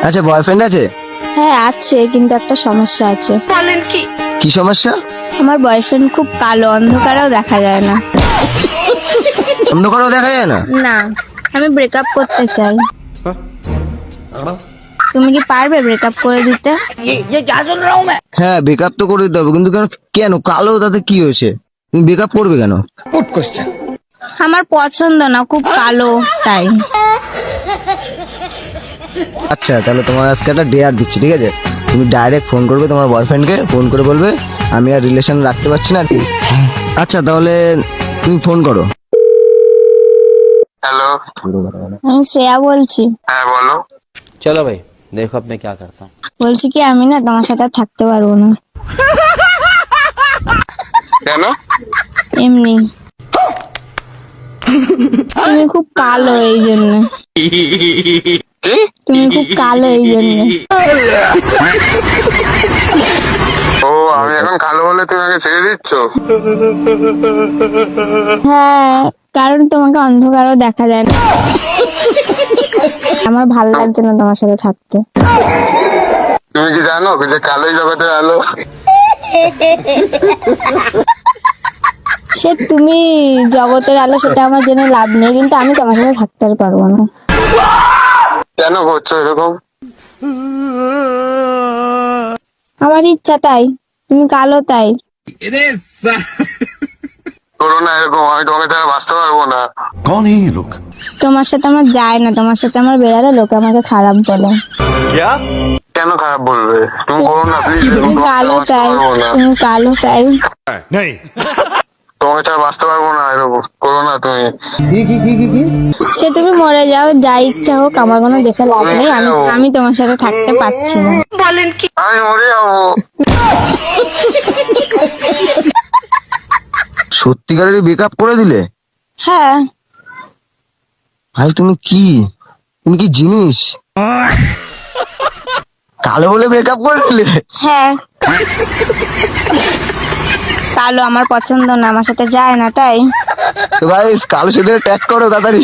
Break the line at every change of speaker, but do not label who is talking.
আচ্ছা, বয়ফ্রেন্ড আছে?
হ্যাঁ আছে, কিন্তু একটা সমস্যা আছে।
বলেন কি?
কি সমস্যা?
আমার বয়ফ্রেন্ড খুব কালো, অন্ধকারেও দেখা যায় না।
অন্ধকারও দেখা যায় না?
না, আমি ব্রেকআপ করতে চাই। তুমি কি পারবে ব্রেকআপ করে দিতে?
হ্যাঁ, ব্রেকআপ তো করে দিতে হবে, কিন্তু কেন কেন কালো তাতে কি হয়েছে? তুমি ব্রেকআপ করবে কেন?
আমার পছন্দ না, খুব কালো তাই।
আচ্ছা, তাহলে তোমার আজকে একটা ডেয়ার দিচ্ছি, ঠিক আছে? তুমি ডাইরেক্ট ফোন করবে তোমার বয়ফ্রেন্ডকে, ফোন করে বলবে আমি আর রিলেশন রাখতে পারছি না আর কি। আচ্ছা, তাহলে তুমি ফোন করো।
হ্যালো,
আমি শ্রেয়া বলছি।
হ্যাঁ বলো।
चलो भाई देखो अब मैं क्या करता हूँ।
বলছি কি, আমি না তোমার সাথে আর থাকতে পারবো না।
কেন?
এমনি তুমি খুব কালো, এই জন্য।
কি?
তুমি খুব কালো, এই জন্য।
ও, আমি এখন কালো বলে তুমি আমাকে ছেড়ে দিচ্ছ?
হ্যাঁ, কারণ তোমাকে অন্ধকারও দেখা যায় না। আমার ভালো লাগছে না তোমার সাথে থাকতে।
তুমি কি জানো যে কালোই জগতের আলো?
সে তুমি জগতের আলো, সেটা আমার জন্য লাভ নেই, কিন্তু আমি তোমার সাথে থাকতে আর পারবো না।
কেন করছো এরকম?
আমার ইচ্ছা তাই, তুমি কালো তাই।
করো না এরকম, আমি তোমাকে ছাড়া বাঁচতে পারবো না।
कौन है ये लोग?
তোমার সাথে আমার যায় না, তোমার সাথে আমার বেড়ালে লোকে আমাকে খারাপ বলে।
কেন খারাপ বলবে? তুমি করো না প্লিজ,
তুমি কালো তাই, তুমি কালো তাই।
नहीं
তোমাকে ছাড়া বাঁচতে পারবো না, এরকম করো না তুমি।
সে তুমি মরে যাও, যা ইচ্ছা হোক, আমার কোনো দেখে লাভ নেই। আমি তোমার সাথে থাকতে পারছি না।
বলেন কি?
আমি মরে যাবো।
সত্যিকারের ব্রেকআপ করে দিলে?
হ্যাঁ,
ভাই তুমি কি জিনিস? কালো বলে ব্রেকআপ করে দিলে?
হ্যাঁ, কালো আমার পছন্দ না, আমার সাথে যায় না তাই।
তো ভাই কালো সাথে ট্যাগ করো তাড়াতাড়ি।